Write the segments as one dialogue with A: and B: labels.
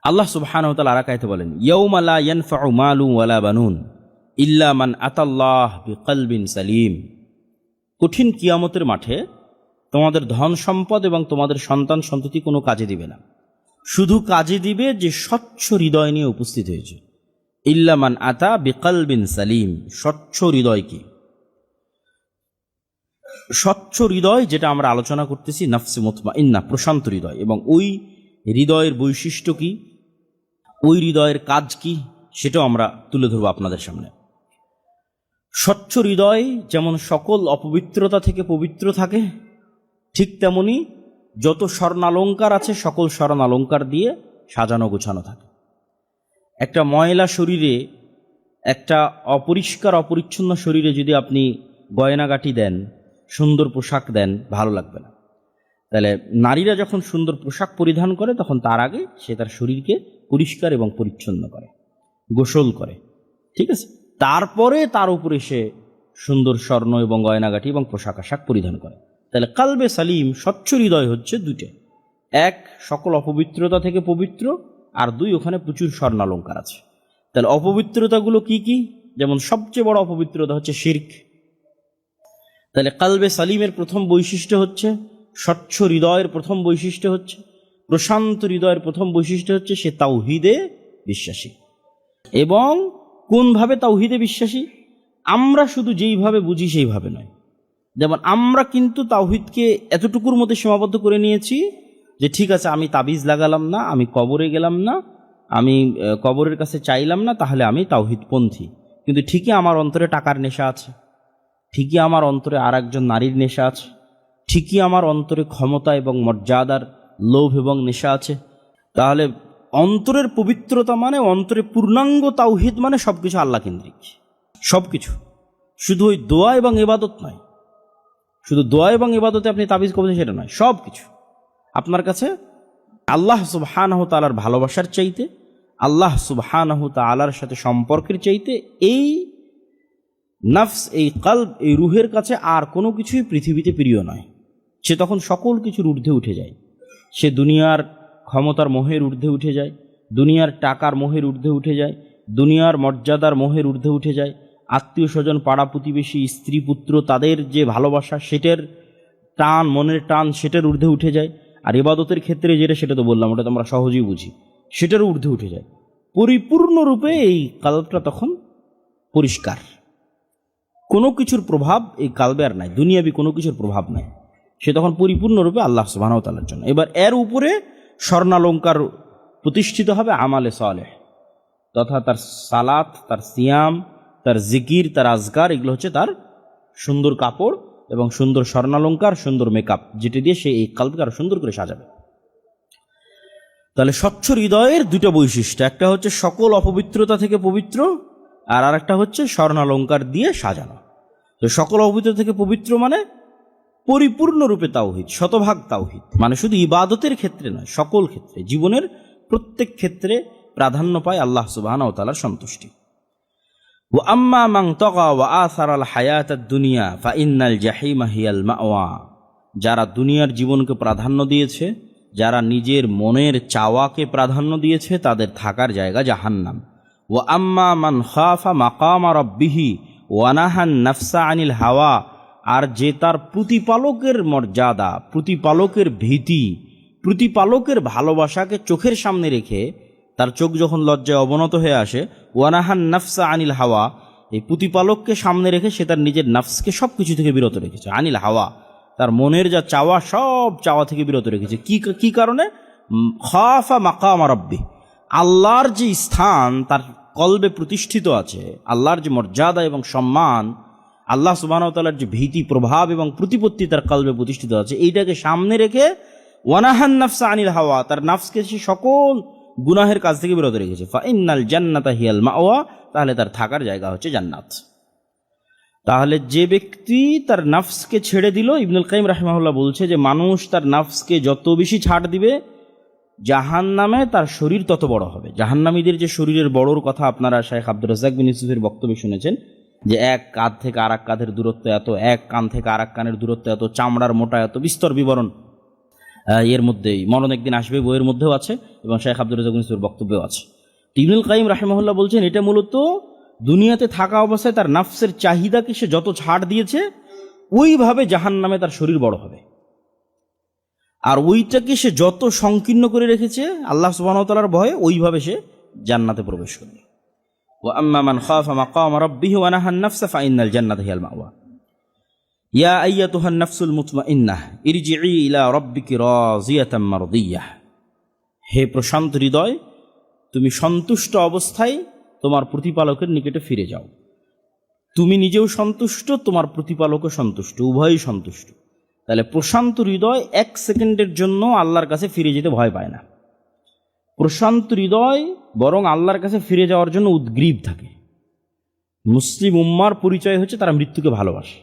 A: আল্লাহ সুবহানাহু ওয়া তাআলা আর এক আয়াতে বলেন, ইয়াউমা লা ইয়ানফাউ মালুন ওয়ালা বানুন ইল্লা মান আতাল্লাহ বিকলবিন সালিম। কঠিন কিয়ামতের মাঠে তোমাদের ধন সম্পদ এবং তোমাদের সন্তান সন্ততি কোনো কাজে দিবে না, শুধু কাজে দিবে যে স্বচ্ছ হৃদয় নিয়ে উপস্থিত হয়েছে। ইল্লা মান আতা বিকলবিন সালিম। স্বচ্ছ হৃদয় কি? স্বচ্ছ হৃদয় যেটা আমরা আলোচনা করতেছি, নাফসে মুতমাইন্না, প্রশান্ত হৃদয়। এবং ওই হৃদয়ের বৈশিষ্ট্য কি, ওই হৃদয়ের কাজ কি, সেটাও আমরা তুলে ধরবো আপনাদের সামনে। স্বচ্ছ হৃদয় যেমন সকল অপবিত্রতা থেকে পবিত্র থাকে, ঠিক তেমনি যত স্বর্ণালঙ্কার আছে সকল স্বর্ণালঙ্কার দিয়ে সাজানো গোছানো থাকে। একটা ময়লা শরীরে, একটা অপরিষ্কার অপরিচ্ছন্ন শরীরে যদি আপনি গয়নাগাটি দেন, সুন্দর পোশাক দেন, ভালো লাগবে না। তাহলে নারীরা যখন সুন্দর পোশাক পরিধান করে তখন তার আগে সে তার শরীরকে পরিষ্কার এবং পরিচ্ছন্ন করে, গোসল করে, ঠিক আছে? তারপরে তার উপরে সে সুন্দর স্বর্ণ এবং গয়নাগাটি এবং পোশাক আশাক পরিধান করে। তাহলে কালবে সালিম, স্বচ্ছ হৃদয় হচ্ছে দুইটা, এক সকল অপবিত্রতা থেকে পবিত্র, আর দুই ওখানে প্রচুর স্বর্ণালঙ্কার আছে। তাহলে অপবিত্রতাগুলো কি কি? যেমন সবচেয়ে বড় অপবিত্রতা হচ্ছে শিরক। তাহলে কালবে সালিমের প্রথম বৈশিষ্ট্য হচ্ছে, স্বচ্ছ হৃদয়ের প্রথম বৈশিষ্ট্য হচ্ছে, প্রশান্ত হৃদয়ের প্রথম বৈশিষ্ট্য হচ্ছে সে তাওহীদে বিশ্বাসী। এবং কোনভাবে তাওহীদে বিশ্বাসী? আমরা শুধু যেইভাবে বুঝি সেইভাবে নয়। যেমন আমরা কিন্তু তাওহীদকে এতটুকুর মধ্যে সীমাবদ্ধ করে নিয়েছি যে ঠিক আছে, আমি তাবিজ লাগালাম না, আমি কবরে গেলাম না, আমি কবরের কাছে চাইলাম না, তাহলে আমি তাওহীদপন্থী। কিন্তু ঠিকই আমার অন্তরে টাকার নেশা আছে, ঠিকই আমার অন্তরে আর একজন নারীর নেশা আছে, ঠিকই আমার অন্তরে ক্ষমতা এবং মর্যাদার লোভ এবং নেশা আছে। তাহলে অন্তরের পবিত্রতা মানে, অন্তরে পূর্ণাঙ্গ তাওহীদ মানে সবকিছু আল্লাহ কেন্দ্রিক, সবকিছু। শুধু ওই দোয়া এবং ইবাদত নয়, শুধু দোয়া এবং ইবাদতে আপনি তাবিজ করবেন সেটা নয়, সব কিছু আপনার কাছে আল্লাহ সুবহানাহু ওয়া তাআলার ভালোবাসার চাইতে, আল্লাহ সুবহানাহু ওয়া তাআলার সাথে সম্পর্কের চাইতে এই নফস, এই কলব, এই রুহের কাছে আর কোনো কিছুই পৃথিবীতে প্রিয় নয়। সে তখন সকল কিছুর ঊর্ধ্বে উঠে যায়। সে দুনিয়ার ক্ষমতার মোহের ঊর্ধ্বে উঠে যায়, দুনিয়ার টাকার মোহের ঊর্ধ্বে উঠে যায়, দুনিয়ার মর্যাদার মোহের ঊর্ধ্বে উঠে যায়, আত্মীয় স্বজন, পাড়া প্রতিবেশী, স্ত্রী পুত্র, তাদের যে ভালোবাসা, সেটার টান, মনের টান, সেটার ঊর্ধ্বে উঠে যায়। আর ইবাদতের ক্ষেত্রে যেটা, সেটা তো বললাম, ওটা তো আমরা সহজেই বুঝি, সেটারও ঊর্ধ্বে উঠে যায়। পরিপূর্ণরূপে এই কালবটা তখন পরিষ্কার, কোনো কিছুর প্রভাব এই কালবে আর নাই, দুনিয়াবি কোনো কিছুর প্রভাব নাই। সে তখন পরিপূর্ণরূপে আল্লাহ সুবহানাহু ওয়া তাআলার জন্য। এবার এর উপরে স্বর্ণালঙ্কার প্রতিষ্ঠিত হবে আমালে সালেহ, তথা তার সালাত, তার সিয়াম, তার জিকির, তার আজকার, এগুলো হচ্ছে তার সুন্দর কাপড় এবং সুন্দর স্বর্ণালঙ্কার, সুন্দর মেকআপ, যেটা দিয়ে সে এই কালবকে আরো সুন্দর করে সাজাবে। তাহলে স্বচ্ছ হৃদয়ের দুটো বৈশিষ্ট্য, একটা হচ্ছে সকল অপবিত্রতা থেকে পবিত্র, আর আরেকটা হচ্ছে স্বর্ণালঙ্কার দিয়ে সাজানো। তো সকল অপবিত্রতা থেকে পবিত্র মানে পরিপূর্ণরূপে তাওহীদ, শতভাগ তাওহীদ, মানে শুধু ইবাদতের ক্ষেত্রে নয়, সকল ক্ষেত্রে, জীবনের প্রত্যেক ক্ষেত্রে প্রাধান্য পায় আল্লাহ সুবহানাহু ওয়া তাআলার সন্তুষ্টি। ওয়া আম্মা মান তাগা ওয়া আসারাল হায়াতাদ দুনিয়া ফাইন্নাল জাহিমা হিয়াল মাওয়া। যারা দুনিয়ার জীবনকে প্রাধান্য দিয়েছে, যারা নিজের মনের চাওয়াকে প্রাধান্য দিয়েছে, তাদের থাকার জায়গা জাহান্নাম। ওয়া আম্মা মান খাফা মাকামা রাব্বিহি ওয়া নাহান নাফসা আনিল হাওয়া। আর যে তার প্রতিপালকের মর্যাদা, প্রতিপালকের ভীতি, প্রতিপালকের ভালোবাসাকে চোখের সামনে রেখে, তার চোখ যখন লজ্জায় অবনত হয়ে আসে, ওয়ানাহান নাফসা আনিল হাওয়া, এই প্রতিপালককে সামনে রেখে সে তার নিজের নাফসকে সব কিছু থেকে বিরত রেখেছে। আনিল হাওয়া, তার মনের যা চাওয়া, সব চাওয়া থেকে বিরত রেখেছে। কি কারণে? খাফা মাকাম রাব্বি, আল্লাহর যে স্থান তার কলবে প্রতিষ্ঠিত আছে, আল্লাহর যে মর্যাদা এবং সম্মান, আল্লাহ সুবহানাহু ওয়া তাআলার যে ভীতি, প্রভাব এবং প্রতিপত্তি তার কলবে প্রতিষ্ঠিত আছে, এইটাকে সামনে রেখে ওয়ানাহান নাফসা আনিল হাওয়া, তার নাফসকে সে সকল গুনাহের কাজ থেকে বিরত রেখেছে। ফাইন্নাল জান্নাতা হিয়াল মাওয়া, তাহলে তার থাকার জায়গা হচ্ছে জান্নাত। তাহলে যে ব্যক্তি তার নাফসকে ছেড়ে দিল, ইবনুল কাইয়িম রাহিমাহুল্লাহ বলছে যে মানুষ তার নাফসকে যত বেশি ছাড় দিবে, জাহান্নামে তার শরীর তত বড় হবে। জাহান্নামীদের যে শরীরের বড়র কথা আপনারা শাইখ আব্দুর রাজ্জাক বিন ইউসুফের বক্তব্যে শুনেছেন, যে এক কাঁধ থেকে আর এক কাঁধের দূরত্ব এত, এক কান থেকে আর এক কানের দূরত্ব এত, চামড়ার মোটা এত, বিস্তর বিবরণ। এর মধ্যেই মরণ একদিন আসবে বইয়ের মধ্যেও আছে এবং শেখ আব্দুর রাজ্জাক মিসরির বক্তব্যও আছে। ইবনুল কাইয়িম রাহিমাহুল্লাহ বলছেন এটা মূলত দুনিয়াতে থাকা অবস্থায় তার নাফসের চাহিদাকে সে যত ছাড় দিয়েছে ওইভাবে জাহান্নামে তার শরীর বড় হবে, আর ওইটাকে সে যত সংকীর্ণ করে রেখেছে আল্লাহ সুবহানাহু ওয়া তাআলার ভয়ে ওইভাবে সে জান্নাতে প্রবেশ করবে। ওয়া আম্মা মান খাফা মাকাম রাব্বিহি ওয়া নাহা আন-নাফসা ফাইন্নাল জান্নাতা হিয়াল মাওয়া। ইয়া আইয়াতুহান নাফসুল মুতমাইন্নাহ ইরজিই ইলা রাব্বিকি রাযিয়াতাম মারদিয়াহ। হে প্রশান্ত হৃদয়, তুমি সন্তুষ্ট অবস্থায় তোমার প্রতিপালকের নিকটে ফিরে যাও। তুমি নিজেও সন্তুষ্ট, তোমার প্রতিপালকও সন্তুষ্ট, উভয়ই সন্তুষ্ট। তাহলে প্রশান্ত হৃদয় এক সেকেন্ডের জন্য আল্লাহর কাছে ফিরে যেতে ভয় পায় না। প্রশান্ত হৃদয় বরং আল্লাহর কাছে ফিরে যাওয়ার জন্য উদ্গ্রীব থাকে। মুসলিম উম্মার পরিচয় হচ্ছে তারা মৃত্যুকে ভালোবাসে,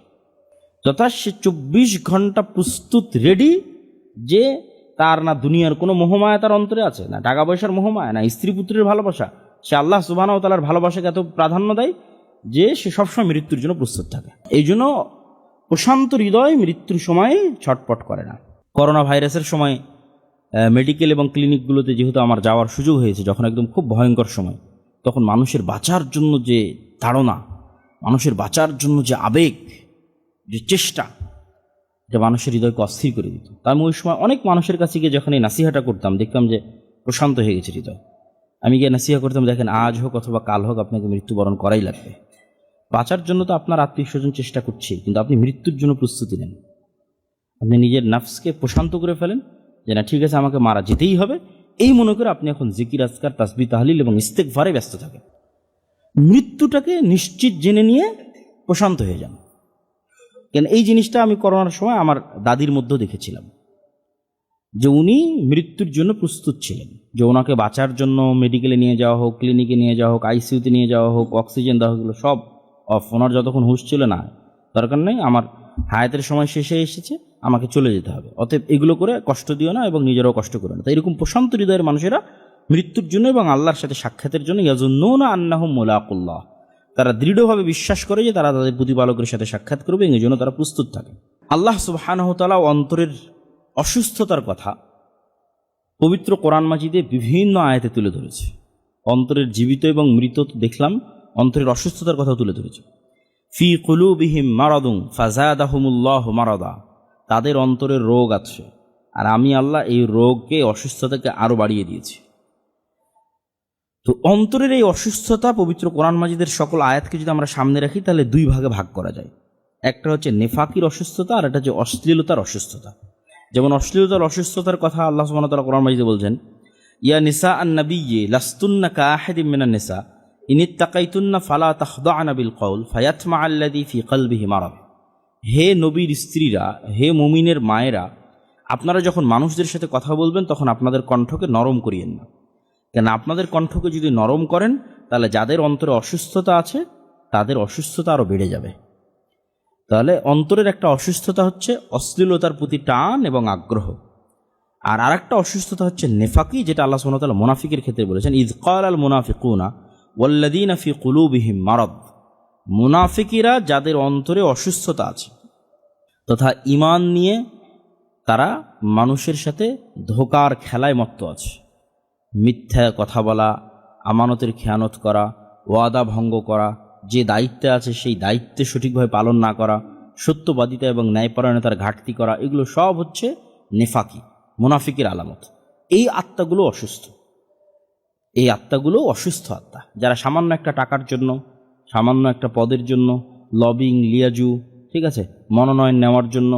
A: তথা সে 24 ঘন্টা প্রস্তুত রেডি, যে তার না দুনিয়ার কোনো মোহমায়া তার অন্তরে আছে, না টাকা পয়সার মোহমায়া, না স্ত্রী পুত্রের ভালোবাসা। সে আল্লাহ সুবহানাহু ওয়া তাআলার ভালোবাসাকে এত প্রাধান্য দেয় যে সে সবসময় মৃত্যুর জন্য প্রস্তুত থাকে। এই জন্য প্রশান্ত হৃদয় মৃত্যুর সময় ছটপট করে না। করোনা ভাইরাসের সময় মেডিকেল এবং ক্লিনিকগুলোতে যেহেতু আমার যাওয়ার সুযোগ হয়েছে, যখন একদম খুব ভয়ঙ্কর সময়, তখন মানুষের বাঁচার জন্য যে তাড়না, মানুষের বাঁচার জন্য যে আবেগ, যে চেষ্টা, এটা মানুষের হৃদয়কে অস্থির করে দিত। তাই আমি ওই সময় অনেক মানুষের কাছে গিয়ে যখন এই নাসিহাটা করতাম, দেখতাম যে প্রশান্ত হয়ে গেছে হৃদয়। আমি গিয়ে নাসিহা করতাম, দেখেন আজ হোক অথবা কাল হোক আপনাকে মৃত্যুবরণ করাই লাগবে। বাঁচার জন্য তো আপনার আত্মীয় স্বজন চেষ্টা করছে, কিন্তু আপনি মৃত্যুর জন্য প্রস্তুতি নেন। আপনি নিজের নাফসকে প্রশান্ত করে ফেলেন যে না, ঠিক আছে, আমাকে মারা যেতেই হবে, এই মনে করে আপনি এখন জিকির, আজকার, তাসবিহ, তাহলিল এবং ইস্তেগফারে ব্যস্ত থাকেন। মৃত্যুটাকে নিশ্চিত জেনে নিয়ে প্রশান্ত হয়ে যান। কেন এই জিনিসটা আমি করোনার সময় আমার দাদির মধ্যেও দেখেছিলাম, যে উনি মৃত্যুর জন্য প্রস্তুত ছিলেন, যে ওনাকে বাঁচার জন্য মেডিকেলে নিয়ে যাওয়া হোক, ক্লিনিকে নিয়ে যাওয়া হোক, আইসিইউতে নিয়ে যাওয়া হোক, অক্সিজেন দেওয়া হোক, সব অফ। ওনার যতক্ষণ হুঁশ ছিল, না দরকার নেই, আমার হায়াতের সময় শেষে এসেছে, আমাকে চলে যেতে হবে, অতএব এগুলো করে কষ্ট দিও না এবং নিজেরাও কষ্ট করো না। তাই এরকম প্রশান্ত হৃদয়ের মানুষেরা মৃত্যুর জন্য এবং আল্লাহর সাথে সাক্ষাতের জন্য ইয়াজুন্নুনা আন্নাহুম মুলাকুল্লাহ, তারা দৃঢ়ভাবে বিশ্বাস করে যে তারা তাদের প্রতিপালকের সাথে সাক্ষাৎ করবে, এই জন্য তারা প্রস্তুত থাকে। আল্লাহ সুবহানাহু ওয়া তাআলা অন্তরের অসুস্থতার কথা পবিত্র কোরআন মাজিদে বিভিন্ন আয়াতে তুলে ধরেছে। অন্তরের জীবিত এবং মৃত দেখলাম, অন্তরের অসুস্থতার কথা তুলে ধরেছে। ফি কুলুবিহিম মারাদুন ফাযাদাহুমুল্লাহু মারাদা, তাদের অন্তরের রোগ আছে, আর আমি আল্লাহ এই রোগকে, অসুস্থতাকে আরো বাড়িয়ে দিয়েছি। তো অন্তরের এই অসুস্থতা পবিত্র কোরআন মাজিদের সকল আয়াতকে যদি আমরা সামনে রাখি, তাহলে দুই ভাগে ভাগ করা যায়। একটা হচ্ছে নেফাকির অসুস্থতা, আর একটা হচ্ছে অশ্লীলতার অসুস্থতা। যেমন অশ্লীলতার অসুস্থতার কথা আল্লাহ সুবহানাহু ওয়া তাআলা কোরআন মাজিদে বলছেন, ইয়া নিসা আন-নাবিয়্যি লাস্তুন্না কাআহাদিম মিনান নিসা ইনিত্তাকাইতুন্না ফালা তাখদা'না বিল কওল ফায়াতমাআল্লাযী ফি কলবিহি মারাদ। হে নবীর স্ত্রীরা, হে মুমিনের মায়েরা, আপনারা যখন মানুষদের সাথে কথা বলবেন তখন আপনাদের কণ্ঠকে নরম করিয়েন না। কেন আপনাদের কণ্ঠকে যদি নরম করেন, তাহলে যাদের অন্তরে অসুস্থতা আছে তাদের অসুস্থতা আরও বেড়ে যাবে। তাহলে অন্তরের একটা অসুস্থতা হচ্ছে অশ্লীলতার প্রতি টান এবং আগ্রহ, আর আরেকটা অসুস্থতা হচ্ছে নেফাকি, যেটা আল্লাহ সুবহানাহু ওয়া তাআলা মুনাফিকের ক্ষেত্রে বলেছেন, ইয ক্বালাল মুনাফিকুনা ওয়াল্লাযীনা ফি কুলুবিহিম মারাদ। মুনাফিকিরা যাদের অন্তরে অসুস্থতা আছে, তথা ঈমান নিয়ে তারা মানুষের সাথে ধোঁকার খেলায় মত্ত আছে, মিথ্যা কথা বলা, আমানতের খেয়ানত করা, ওয়াদা ভঙ্গ করা, যে দায়িত্বে আছে সেই দায়িত্বে সঠিকভাবে পালন না করা, সত্যবাদিতা এবং ন্যায়পরায়ণতার ঘাটতি করা, এগুলো সব হচ্ছে নেফাকি, মুনাফিকের আলামত। এই আত্মাগুলো অসুস্থ, এই আত্মাগুলো অসুস্থ আত্মা, যারা সামান্য একটা টাকার জন্য, সামান্য একটা পদের জন্য লবিং লিয়াজু, ঠিক আছে, মনোনয়ন নেওয়ার জন্য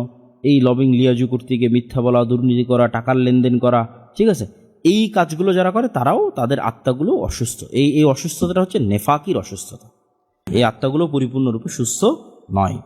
A: এই লবিং লিয়াজু করতে গিয়ে মিথ্যা বলা, দুর্নীতি করা, টাকার লেনদেন করা, ঠিক আছে, এই কাজগুলো যারা করে তারাও, তাদের আত্মাগুলো অসুস্থ। এই অসুস্থতাটা হচ্ছে নেফাকির অসুস্থতা। এই আত্মাগুলো পরিপূর্ণরূপে সুস্থ নয়।